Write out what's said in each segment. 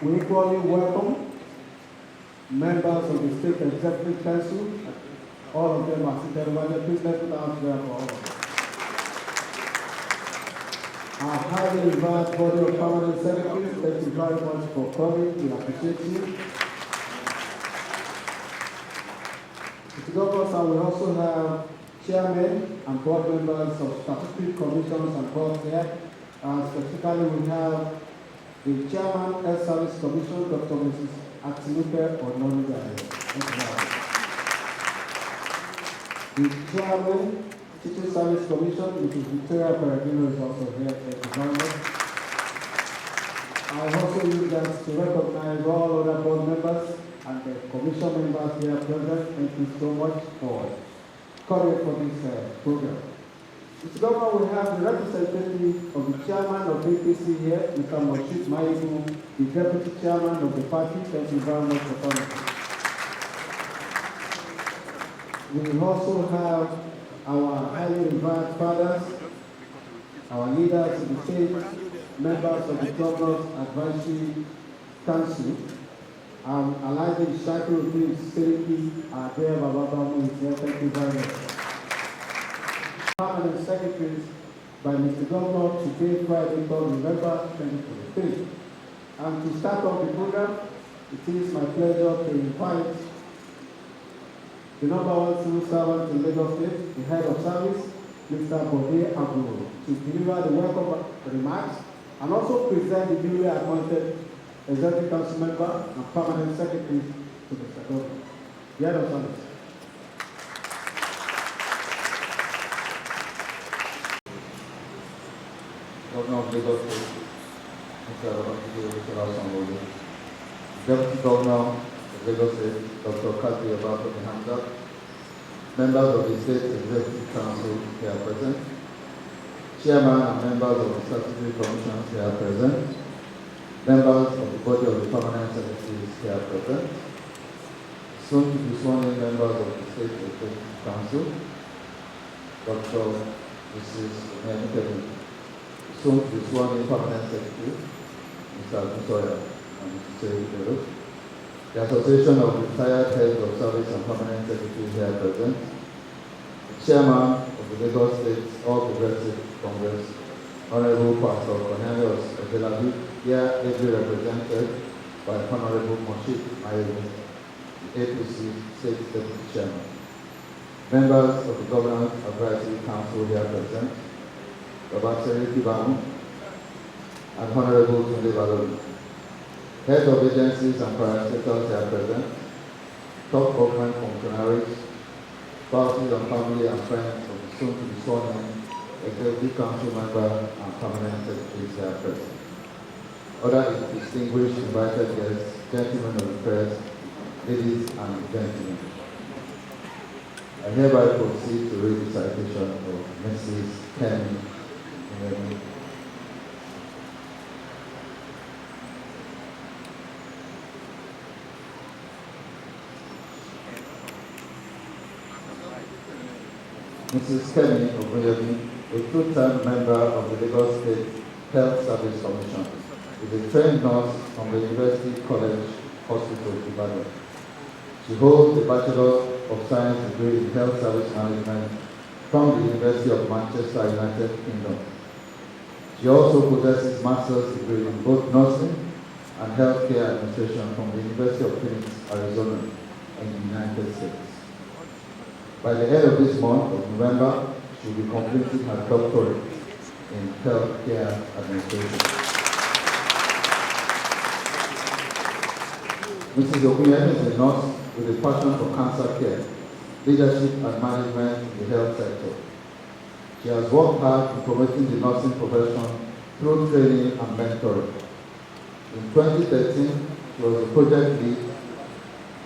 We equally welcome members of the State Executive Council. All of them are seated over there. Please let's put our hands together for all of them. Our highly revered body of permanent secretaries, thank you very much for coming. We appreciate you. Mr. Governor, sir, we also have chairmen and board members of statutory commissions and boards here. Specifically, we have the Chairman Health Service Commission, Dr. Mrs. Atinuke Ononigaya. The Chairman Teaching Service Commission, Mrs. Victoria Peregrino, is also here. Thank you very much. I also use that to recognize all other board members and the commission members here present. Thank you so much for coming for this program. Mr. Governor, we have the representative of the chairman of APC here, Mr. Moshit Maidu, the deputy chairman of the party. Thank you very much for coming. We also have our highly revered fathers, our leaders in the state, members of the Governor's Advisory Council. Elijah Shakiruddin Seriki, our dear Bababamu is here. Thank you very much. Permanent secretaries by Mr. Governor today, Friday, 3rd November 2023. And to start off the program, it is my pleasure to invite the number one civil servant in Lagos State, the head of service, Mr. Bode Abu, to deliver the welcome remarks and also present the newly appointed Executive Council member and permanent secretary to Mr. Governor. The head of service. Governor of Lagos State, Mr. Babajide, Sanwo-Olu, Deputy Governor of Lagos State, Dr. Kathy Obafemi Hamza, members of the State Executive Council here present, Chairman and members of the Statutory Commissions here present, members of the body of the Permanent Secretaries here present, soon to be sworn in members of the State Executive Council, Dr. Mrs. Menta, soon to be sworn in Permanent Secretary, Mr. Busoya and Mr. Terry. The Association of Retired Heads of Service and Permanent Secretaries here present, the Chairman of the Lagos State All Progressive Congress, Honorable Pastor Cornelius Ojelabi, here ably represented by Honorable Moshik Mayebu, the APC State Deputy Chairman. Members of the Governance Advisory Council here present, Babajide Kibamu and Honorable Tunde Baloni. Heads of agencies and parastatals here present, top government functionaries, spouses and family and friends of the soon to be sworn in Executive Council member and Permanent Secretaries here present. Other distinguished invited guests, gentlemen of the press, ladies and gentlemen. I hereby proceed to read the citation of Mrs. Kemi. Mrs. Kemi Ogunyebi, a two-term member of the Lagos State Health Service Commission, is a trained nurse from the University College Hospital, Ibadan. She holds a Bachelor of Science degree in Health Service Management from the University of Manchester, United Kingdom. She also possesses master's degree in both nursing and healthcare administration from the University of Phoenix, Arizona, in the United States. By the end of this month of November, she will be completing her doctorate in healthcare administration. Mrs. Ogunyebi is a nurse with a passion for cancer care, leadership and management in the health sector. She has worked hard in promoting the nursing profession through training and mentoring. In 2013, she was a project lead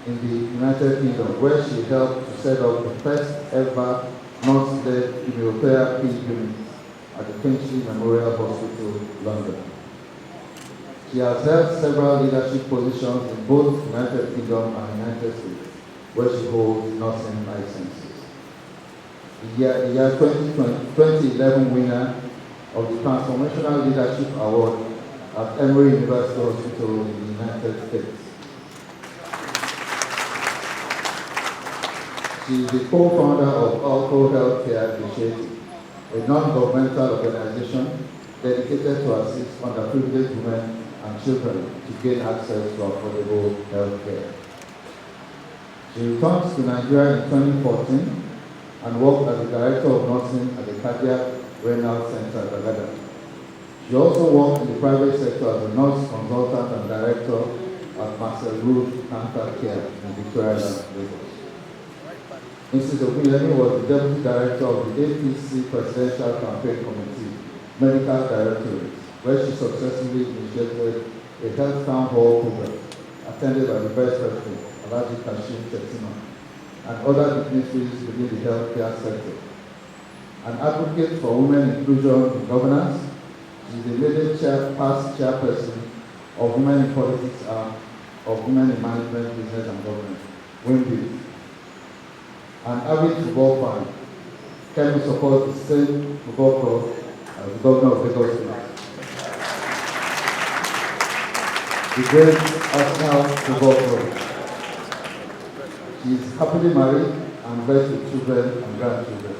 in the United Kingdom, where she helped to set up the first ever nurse-led immunotherapy unit at the Finchley Memorial Hospital, London. She has held several leadership positions in both the United Kingdom and the United States, where she holds nursing licenses. The year 2011 winner of the Transformational Leadership Award at Emory University Hospital in the United States. She is the co-founder of Alco Healthcare Initiative, a non-governmental organization dedicated to assist underprivileged women and children to gain access to affordable health care. She returned to Nigeria in 2014 and worked as the Director of Nursing at the Cardiac Renal Center, Bagada. She also worked in the private sector as a nurse consultant and director at Marcel Rood Cancer Care in Victoria, Lagos. Mrs. Ogunyebi was the Deputy Director of the APC Presidential Campaign Committee, Medical Directorate, where she successfully initiated a health town hall program attended by the Vice President, Alhaji Kashim Shettima, and other dignitaries within the healthcare sector. An advocate for women inclusion in governance, she is the leading past chairperson of Women in Politics Arm of Women in Management, Business and Government, WIMBI. An avid football fan, Kemi supports the same football club as the Governor of Lagos State. The great Arsenal Football Club. She is happily married and blessed with children and grandchildren.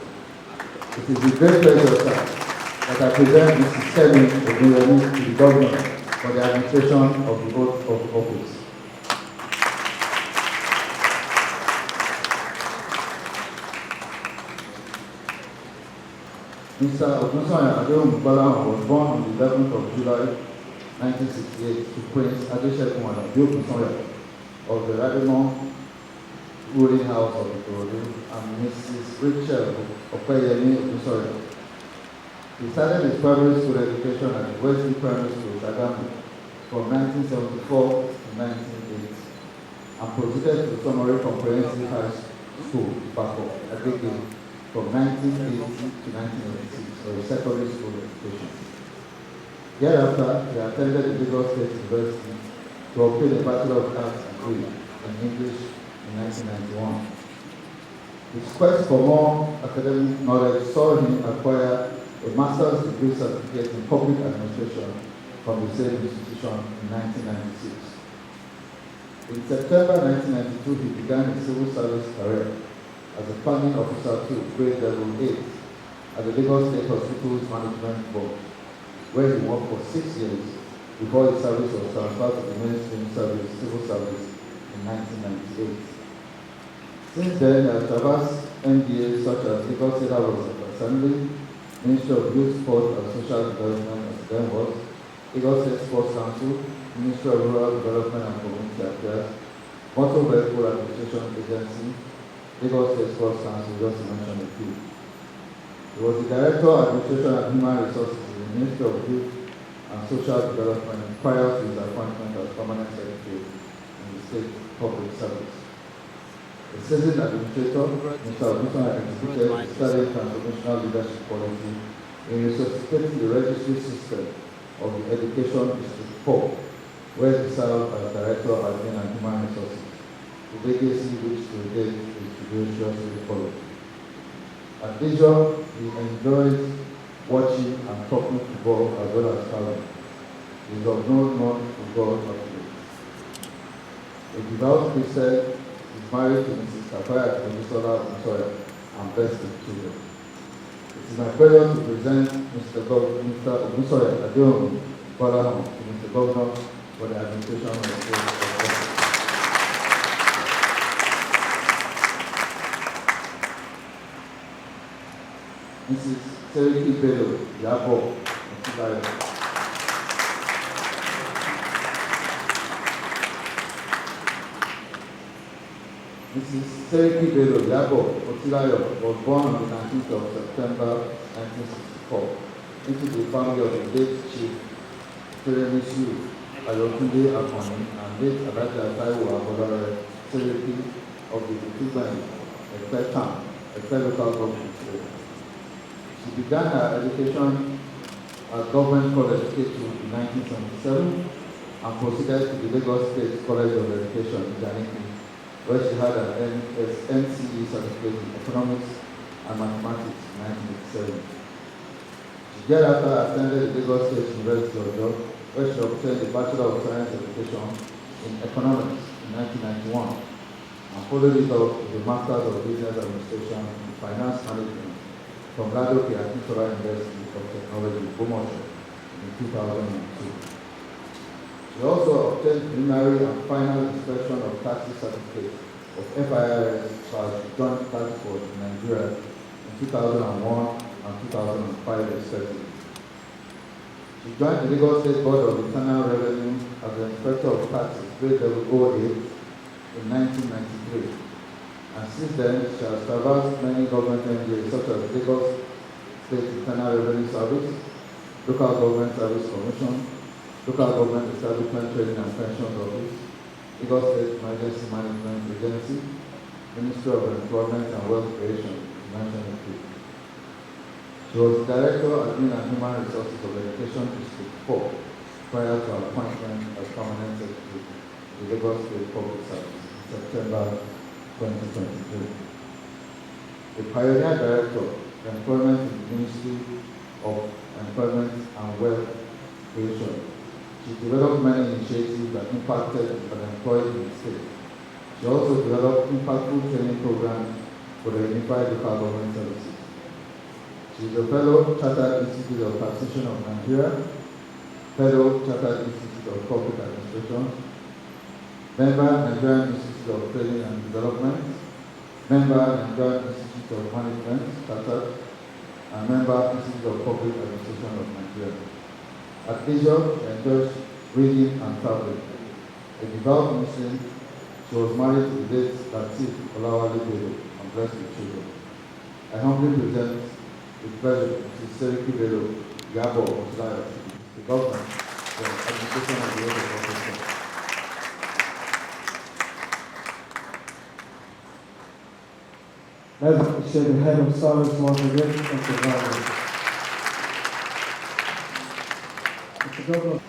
It is with great pleasure, sir, that I present Mrs. Kemi Ogunyebi to the Governor for the administration of the oath of office. Mr. Ogunsoya Adeomugbala was born on the 11th of July 1968 to Prince Adesegun Ogunsoya of the Radimon ruling house of Ikorodu and Mrs. Rachel Opeyemi Ogunsoya. He started his primary school education at the Wesley Primary School, Shagamu, from 1974 to 1980, and proceeded to Summary Comprehensive High School, Bako, Agege, from 1980 to 1986 for his secondary school education. Thereafter, he attended the Lagos State University to obtain a Bachelor of Arts degree in English in 1991. His quest for more academic knowledge saw him acquire a master's degree certificate in public administration from the same institution in 1996. In September 1992, he began his civil service career as a planning officer to grade level 8 at the Lagos State Hospitals Management Board, where he worked for 6 years before his service was transferred to the mainstream service, civil service in 1998. Since then, he has traversed MBAs such as Lagos State House of Assembly, Ministry of Youth, Sport and Social Development as it then was, Lagos State Sports Council, Ministry of Rural Development and Community Affairs, Motor Vehicle Administration Agency, Lagos State Sports Council, just to mention a few. He was the Director of Administration and Human Resources in the Ministry of Youth and Social Development prior to his appointment as Permanent Secretary in the State Public Service. A seasoned administrator, Mr. Goldmyne executed study transformational leadership policy in resuscitating the registry system of the Education District 4, where he served as Director of Admin and Human Resources, the legacy which to date is judiciously followed. At leisure, he enjoys watching and talking football as well as traveling. He is of no non-football affiliate. A devout Christian, is married to Mrs. Kafaya Odusola and blessed with children. It is my pleasure to present Mr. Odusola Adeomu Balaham to Mr. Governor for the administration of the state. Mrs. Seriki Bello Yabo Otilayo. Mrs. Seriki Bello Yabo Otilayo was born on the 19th of September 1964 into the family of the late Chief Feremisu Ayotunde Akoni and late Alaja Taiwo Abolore Seriki of the Goldmyne Ekpe local government. She began her education at Government College K2 in 1977 and proceeded to the Lagos State College of Education in Janiki, where she had an NCE certificate in Economics and Mathematics in 1987. She thereafter attended the Lagos State University of York, where she obtained a Bachelor of Science Education in Economics in 1991 and followed it up with a Master's of Business Administration in Finance Management from Ladoke Akintola University of Technology, Bomosho, in 2002. She also obtained preliminary and final inspection of taxi certificate of FIRS/Joint Tax Board in Nigeria in 2001 and 2005 respectively. She joined the Lagos State Board of Internal Revenue as the Inspector of Taxes, grade level 08, in 1993. And since then, she has traversed many government MBAs such as Lagos State Internal Revenue Service, Local Government Service Commission, Local Government Establishment Training and Pensions Office, Lagos State Emergency Management Agency, Ministry of Employment and Wealth Creation, to mention a few. She was Director of Admin and Human Resources of Education District 4 prior to her appointment as Permanent Secretary to the Lagos State Public Service in September 2023. A pioneer director of employment in the Ministry of Employment and Wealth Creation, she developed many initiatives that impacted the unemployed in the state. She also developed impactful training programs for the unified local government services. She is a fellow Chartered Institute of Taxation of Nigeria, fellow Chartered Institute of Corporate Administration, member Nigerian Institute of Training and Development, member Nigerian Institute of Management, Chartered, and member Institute of Public Administration of Nigeria. At leisure, she enjoys reading and traveling. A devout Muslim, she was married to the late Latif Olawale Bello and blessed with children. I humbly present with pleasure Mrs. Seriki Bello Yabo Otilayo, the governor for the administration of the Old Corporation. Let's appreciate the head of service once again, Mr. Valley. Mr. Governor.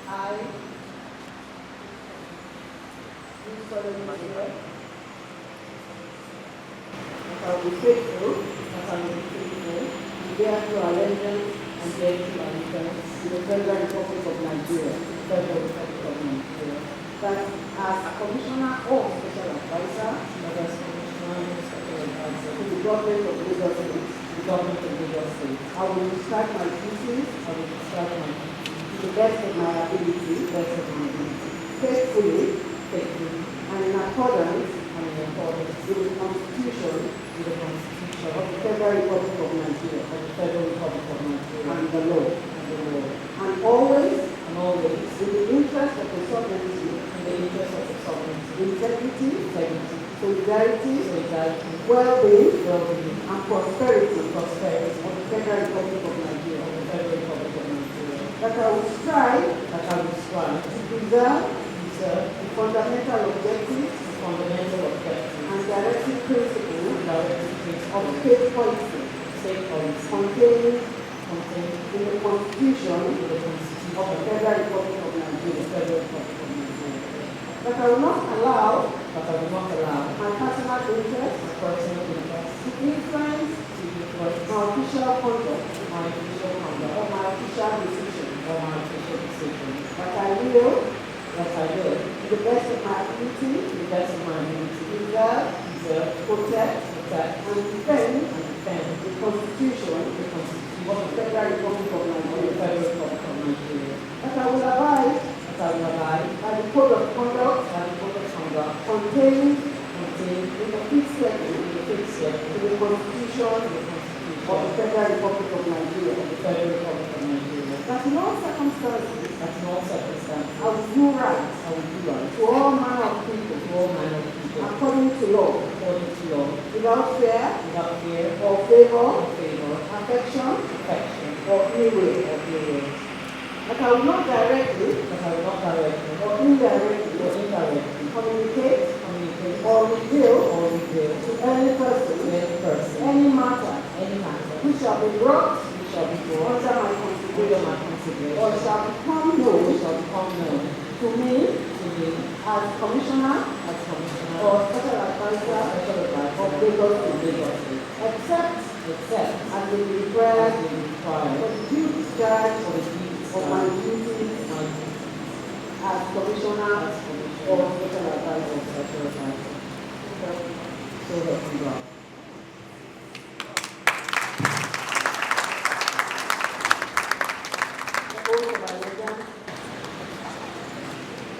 I do solemnly swear that I will be faithful, and bear true allegiance and bear true allegiance to the Federal Republic of Nigeria, that as Commissioner or Special Advisor to the government of Lagos State, I will discharge my duties to the best of my ability, faithfully, and in accordance with the Constitution of the Federal Republic of Nigeria, and the law, and always in the interest of the sovereignty, integrity, solidarity, well-being, and prosperity of the Federal Republic of Nigeria. That I will strive to preserve the fundamental objectives and directive principles of state policy contained in the Constitution of the Federal Republic of Nigeria. That I will not allow my personal interest to influence my official conduct or my official decisions. That I will, to the best of my ability, preserve, protect, and defend the Constitution of the Federal Republic of Nigeria. That I will abide by the code of conduct contained in the fifth schedule to the Constitution of the Federal Republic of Nigeria. That in all circumstances, I will do right to all manner of people, according to law, without fear or favor, affection or ill will. That I will not directly or indirectly communicate or reveal to any person any matter which shall be brought under my consideration or shall become known to me as Commissioner or Special Advisor of Lagos State, except as may be required for the due discharge of my duties as Commissioner or Special Advisor. So help me God.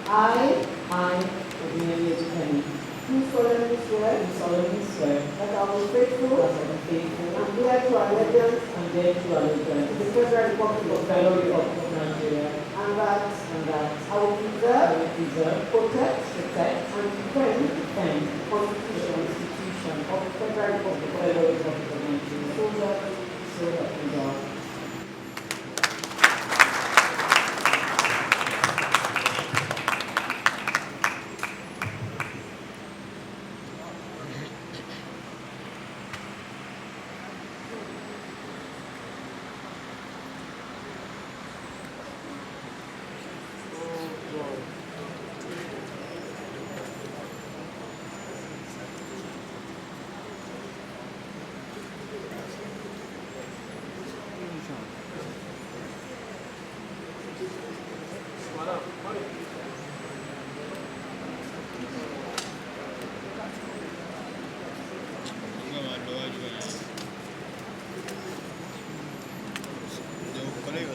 I, do solemnly swear that I will be faithful and bear true allegiance to the Federal Republic of Nigeria, and that I will preserve, protect, and defend the Constitution of the Federal Republic of Nigeria. So help me God.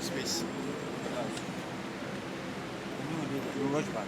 Space. Rush back.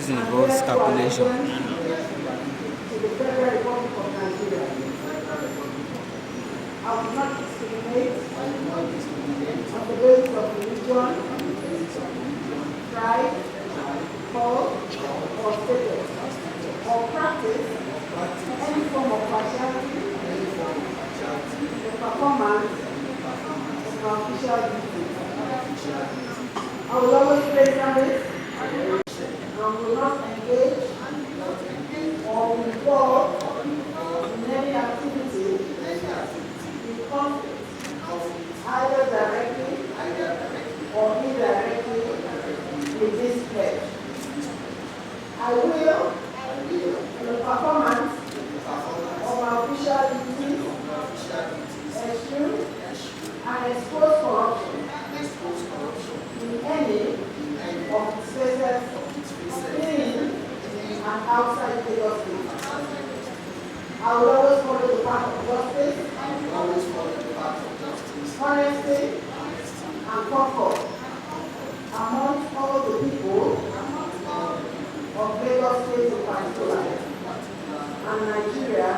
this involves calculation. To the Federal Republic of Nigeria. I will not discriminate on the basis of religion, tribe, color, or status, or practice any form of partiality in the performance of my official duties. I will always pay service and will not engage or involve in any activity in conflict, either directly or indirectly with this pledge. I will, in the performance of my official duties, eschew and expose corruption in any of its spaces within and outside Lagos State. I will always follow the path of justice, honesty, and comfort amongst all the people of Lagos State in particular, and Nigeria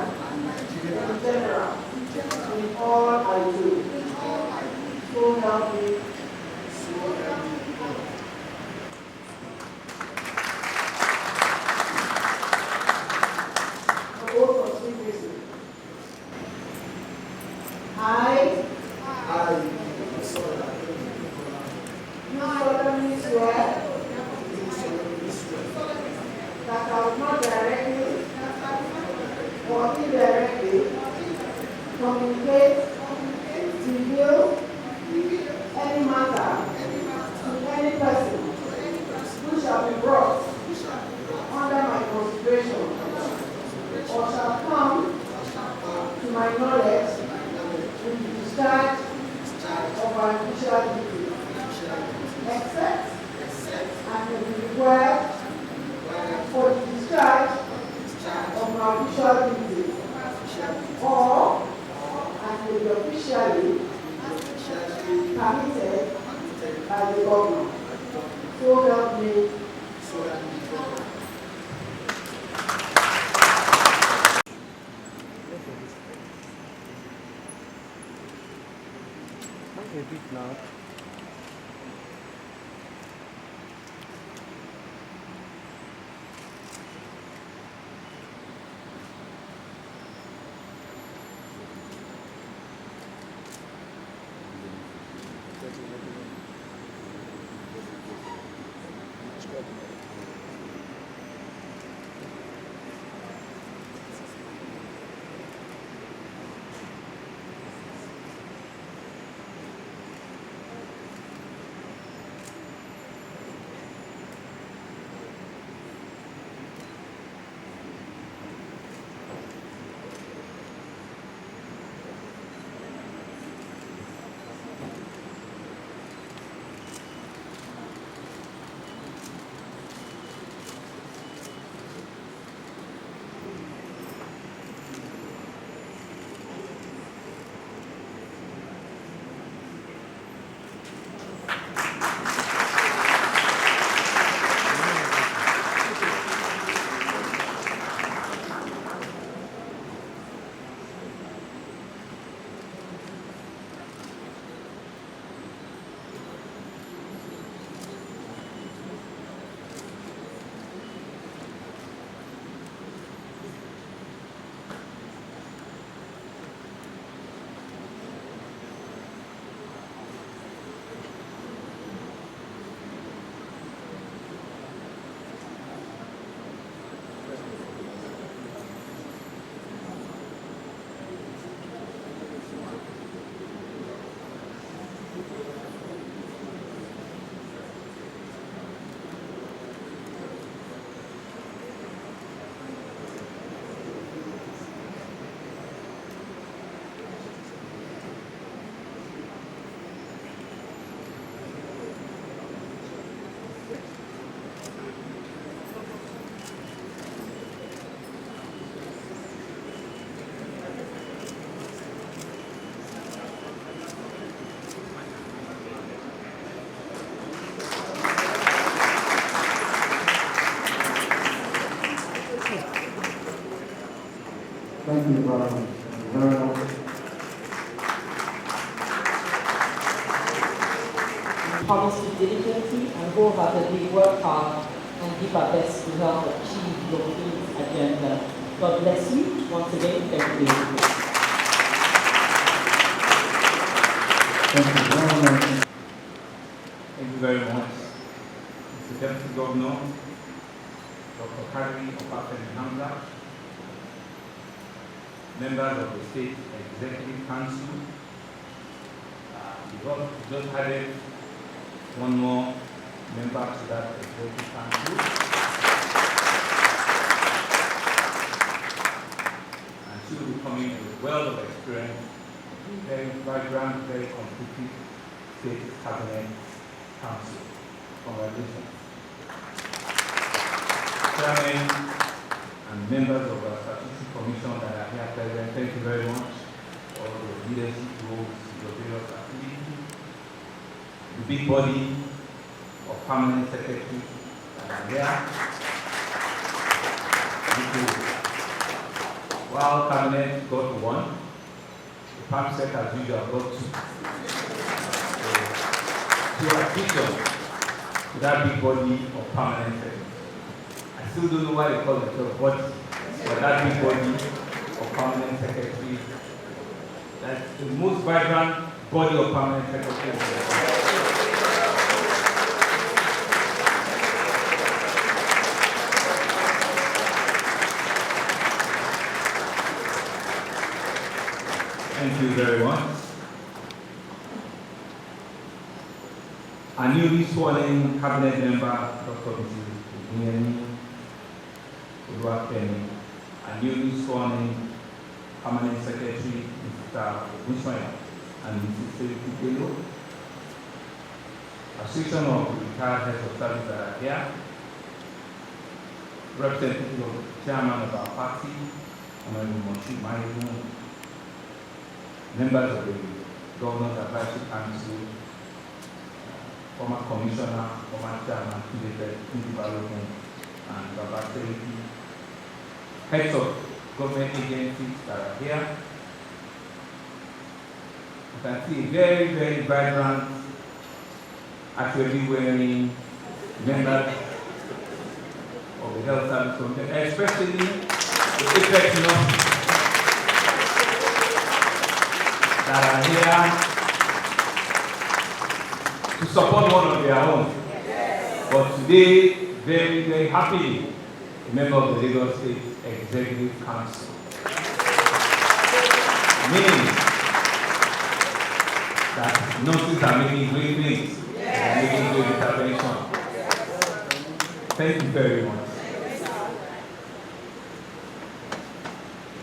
in general, in all I do. So help me. I solemnly swear that I will not directly or indirectly communicate, reveal any matter to any person who shall be brought under my consideration or shall come to my knowledge in the discharge of my official duties, except and will be required for the discharge of my official duties, or and will be officially permitted by the government. So help me. A bit now. environment. Thank you very much. We promise to diligently and wholeheartedly work hard and give our best to help achieve your peace agenda. God bless you. Once again, thank you. Thank you very much. Thank you very much. Mr. Deputy Governor, Dr. Kari Hamza, members of the State Executive Council. We just added one more member to that Executive Council. And she will be coming with a wealth of experience, very vibrant, very competitive State Cabinet Council. Congratulations. Chairman and members of our Statutory Commission that are here present, thank you very much for your leadership roles, your various activities. The big body of permanent secretaries that are here. While Cabinet got one, the Prime Sec as usual got two. So addition to that big body of permanent secretaries. I still don't know why they call themselves body, but that big body of permanent secretaries, that's the most vibrant body of permanent secretaries. Thank you very much. Our newly sworn in cabinet member, Dr. Goldmyne, our newly sworn in permanent secretary, Mr. Goldmyne, and Mrs. Sanwo-Olu, Association of Retired Heads of Service that are here, representative of the chairman of our party, members of the Governor's Advisory Council, former commissioner, former chairman, development, and Babajide, heads of government agencies that are here. You can see a very, very vibrant, actually wearing members of the health service community, especially the effect nurses that are here to support one of their own. But today, very, very happily, a member of the Lagos State Executive Council. Meaning that nurses are making great things, they are making great intervention. Thank you very much.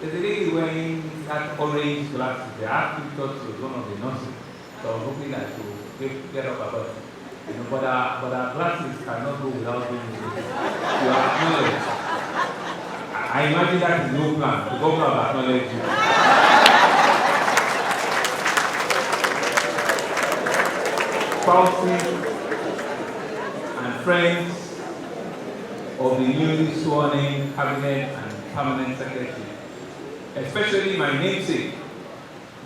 There's a lady wearing that orange glasses. They asked me to talk to one of the nurses. So I was hoping that she would get up about it. You know, but our glasses cannot go without being used. You are acknowledged. I imagine that is no plan. The governor will acknowledge you. Spouses and friends of the newly sworn in cabinet and permanent secretary, especially my namesake,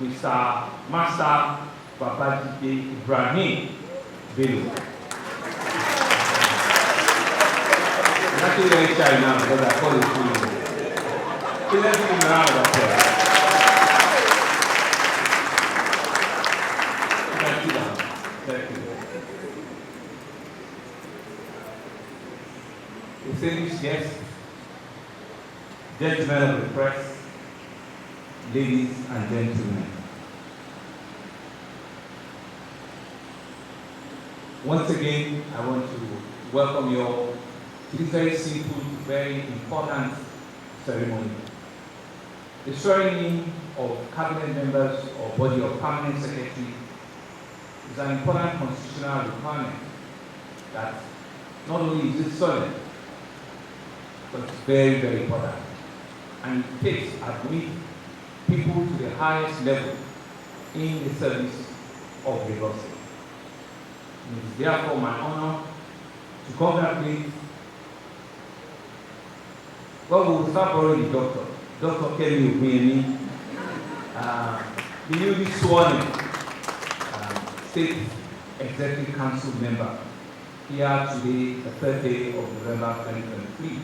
Mr. Master Babajide Ibrahim Bello. I'm actually very shy now because I call it through. So let's give him a round of applause. Thank you. Thank you. Distinguished guests, gentlemen of the press, ladies and gentlemen. Once again, I want to welcome you all to this very simple, very important ceremony. The swearing in of cabinet members or body of permanent secretary is an important constitutional requirement that not only is it solemn, but it's very, very important. And it takes, admit people to the highest level in the service of the Lord. It is therefore my honor to congratulate, well, we will start already, Dr. Kelly Goldmyne, the newly sworn State Executive Council member here today, the 3rd day of November 2023.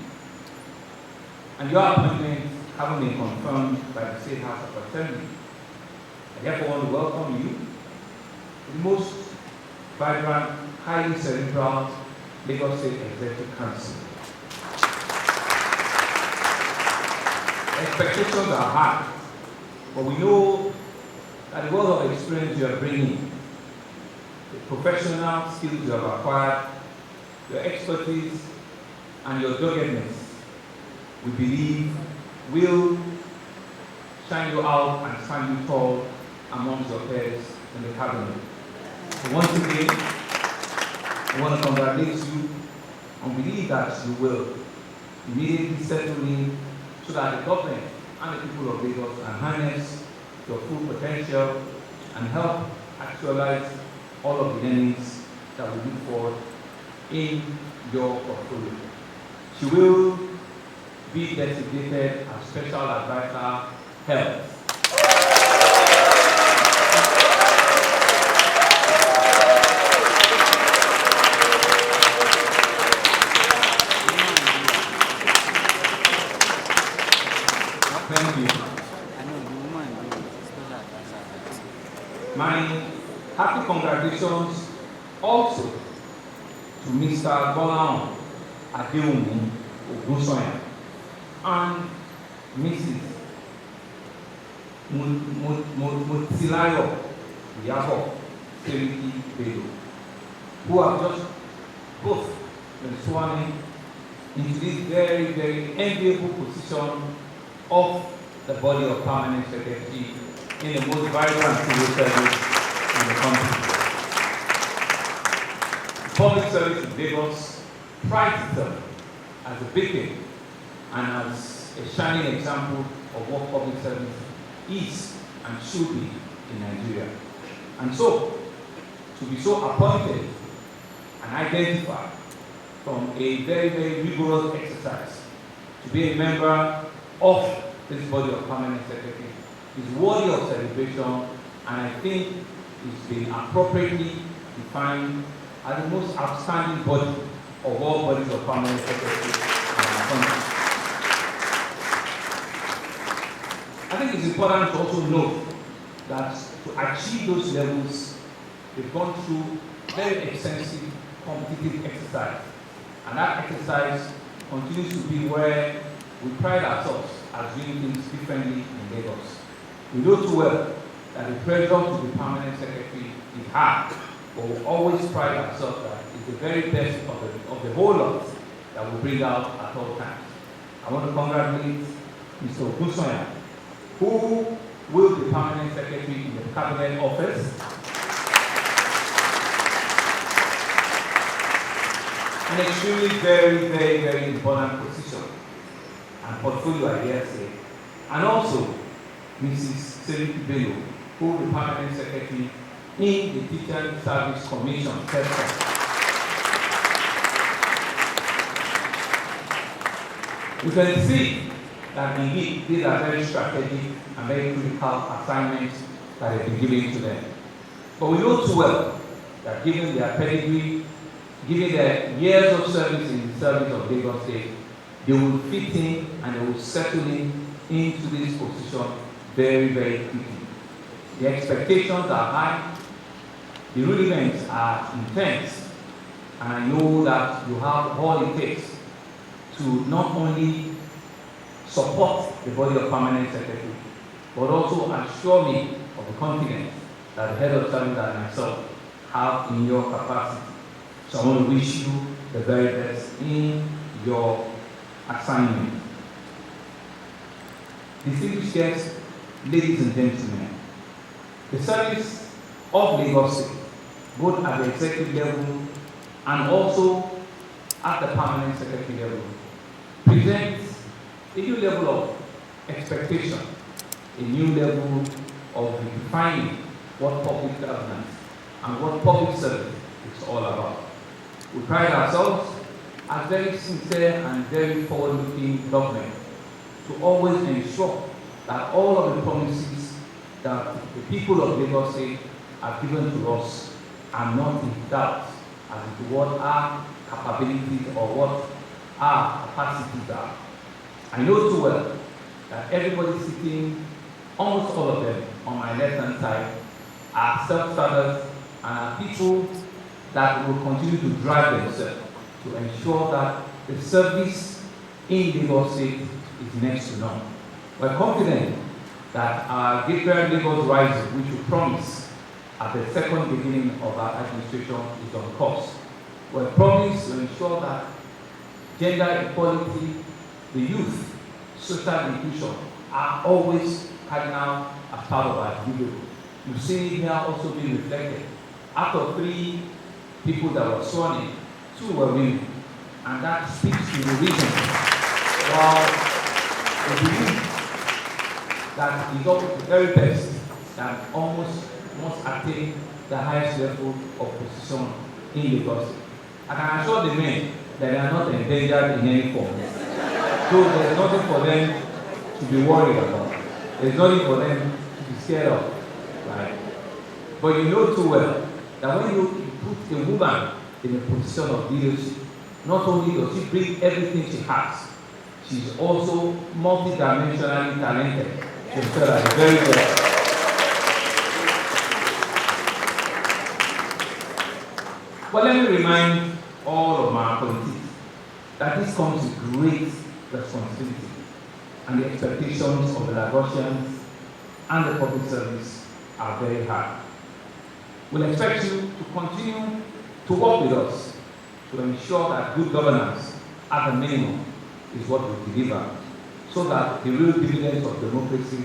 And your appointment having been confirmed by the State House of Assembly, I therefore want to welcome you to the most vibrant, highly cerebral Lagos State Executive Council. Expectations are high, but we know that the world of experience you are bringing, the professional skills you have acquired, your expertise, and your doggedness, we believe will shine you out and stand you tall amongst your peers in the cabinet. So once again, I want to congratulate you and believe that you will immediately settle in so that the government and the people of Lagos can harness your full potential and help actualize all of the learnings that we look for in your portfolio. She will be designated as Special Advisor Health. Thank you. My happy congratulations also to Mr. Goldmyne and Mrs. Mutilayo who have just both been sworn into this very, very enviable position of the body of permanent secretary in the most vibrant civil service in the country. Public service in Lagos prides itself as a beacon and as a shining example of what public service is and should be in Nigeria. And so, to be so appointed and identified from a very, very rigorous exercise to be a member of this body of permanent secretary is worthy of celebration, and I think it's been appropriately defined as the most outstanding body of all bodies of permanent secretary in our country. I think it's important to also note that to achieve those levels, they've gone through very extensive competitive exercise, and that exercise continues to be where we pride ourselves as doing things differently in Lagos. We know too well that the pressure to be permanent secretary is hard, but we always pride ourselves that it's the very best of the whole lot that we bring out at all times. I want to congratulate Mr. Ogunsoya, who will be permanent secretary in the cabinet office. An extremely very, very, very important position and portfolio, I dare say. And also, Mrs. Seriki Bello, who will be permanent secretary in the Teacher Service Commission. You can see that indeed these are very strategic and very critical assignments that have been given to them. But we know too well that given their pedigree, given their years of service in the service of Lagos State, they will fit in and they will settle in into this position very, very quickly. The expectations are high, the rudiments are intense, and I know that you have all it takes to not only support the body of permanent secretary, but also assure me of the confidence that the head of service and myself have in your capacity. So I want to wish you the very best in your assignment. Distinguished guests, ladies and gentlemen, the service of Lagos State, both at the executive level and also at the permanent secretary level, presents a new level of expectation, a new level of defining what public governance and what public service is all about. We pride ourselves as very sincere and very forward-looking government to always ensure that all of the promises that the people of Lagos State have given to us are not in doubt as to what our capabilities or what our capacities are. I know too well that everybody sitting, almost all of them on my left-hand side, are self-starters and are people that will continue to drive themselves to ensure that the service in Lagos State is next to none. We're confident that our Gateway Lagos Rising, which we promised at the second beginning of our administration, is on course. We're promised to ensure that gender equality, the youth, social inclusion are always cardinal as part of our delivery. You see here also being reflected. Out of 3 people that were sworn in, 2 were women. And that speaks to the reason why we believe that is always the very best that almost must attain the highest level of position in Lagos. And I assure the men that they are not endangered in any form. So there's nothing for them to be worried about. There's nothing for them to be scared of. Right? But you know too well that when you put a woman in a position of leadership, not only does she bring everything she has, she's also multi-dimensionally talented. She's very well. But let me remind all of my colleagues that this comes with great responsibility, and the expectations of the Lagosians and the public service are very high. We'll expect you to continue to work with us to ensure that good governance at the minimum is what we deliver, so that the real dividends of democracy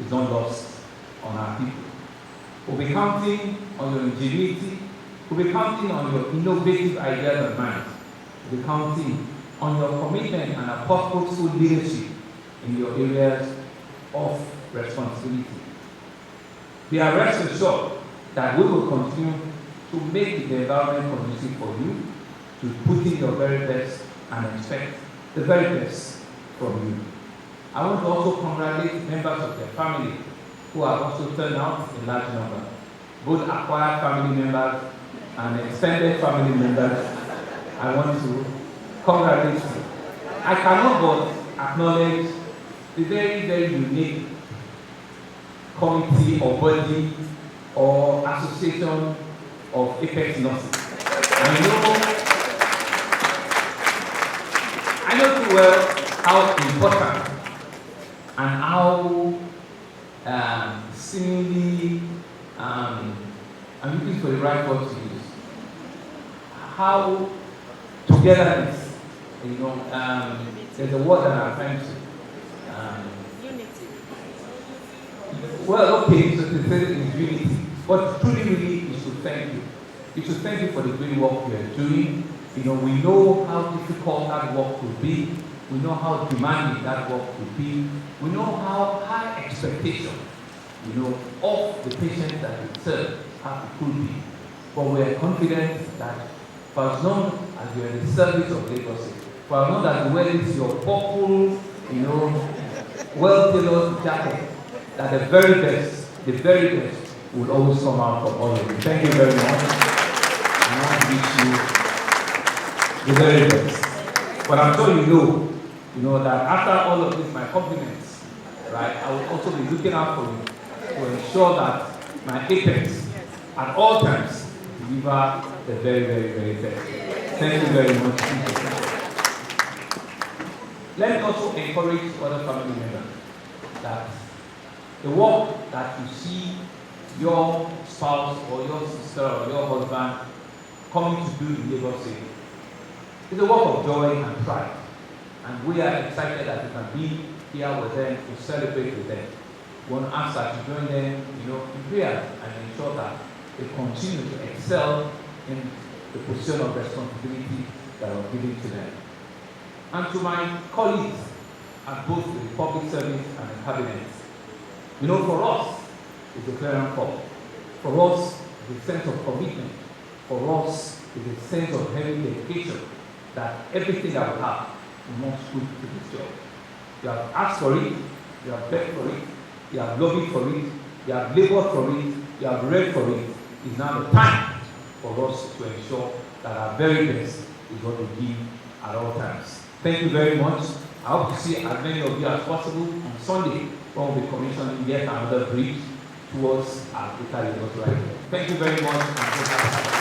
is not lost on our people. We'll be counting on your ingenuity, we'll be counting on your innovative ideas and minds, we'll be counting on your commitment and a purposeful leadership in your areas of responsibility. Be rest assured that we will continue to make the environment conducive for you, to put in your very best and expect the very best from you. I want to also congratulate members of their family who have also turned out in large number, both acquired family members and extended family members. I want to congratulate you. I cannot but acknowledge the very, very unique committee or body or association of Apex nurses. I know too well how important and how seemingly, I'm looking for the right word to use, how togetherness, there's a word that I'm trying to, well, okay, so the third is unity, but truly, really, we should thank you. We should thank you for the great work you are doing. We know how difficult that work could be. We know how demanding that work could be. We know how high expectation, of the patients that we serve could be. But we are confident that for as long as you are in the service of Lagos State, for as long as you wear this your purple, well-tailored jacket, that the very best will always come out from all of you. Thank you very much. I want to wish you the very best. But I'm sure you know that after all of this, my compliments, right, I will also be looking out for you to ensure that my Apex at all times deliver the very, very, very best. Thank you very much. Let me also encourage other family members that the work that you see your spouse or your sister or your husband coming to do in Lagos State is a work of joy and pride. And we are excited that we can be here with them to celebrate with them. We want to ask that you join them, in prayer and ensure that they continue to excel in the position of responsibility that are given to them. And to my colleagues at both the public service and the cabinet, for us, it's a clear call. For us, it's a sense of commitment. For us, it's a sense of heavy dedication that everything that we have, we must put to this job. You have asked for it, you have begged for it, you have lobbied for it, You have labored for it, you have read for it. It's now the time for us to ensure that our very best is what we give at all times. Thank you very much. I hope to see as many of you as possible on Sunday when we'll be commissioning yet another bridge towards our Africa University right here. Thank you very much. And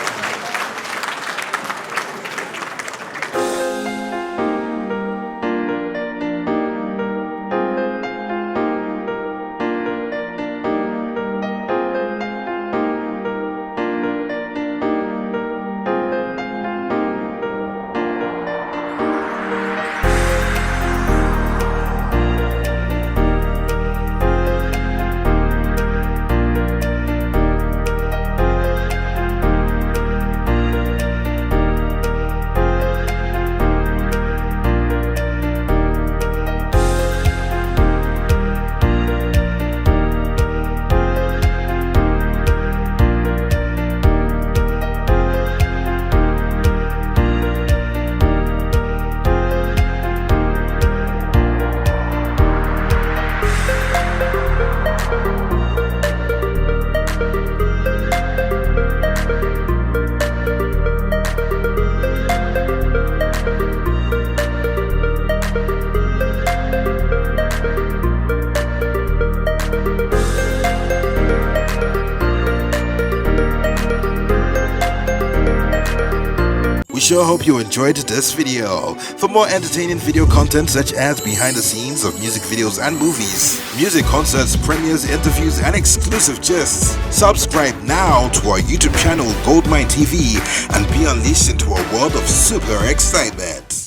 We sure hope you enjoyed this video. For more entertaining video content such as behind the scenes of music videos and movies, music concerts, premieres, interviews, and exclusive gists, subscribe now to our YouTube channel Goldmyne TV and be unleashed into a world of super excitement.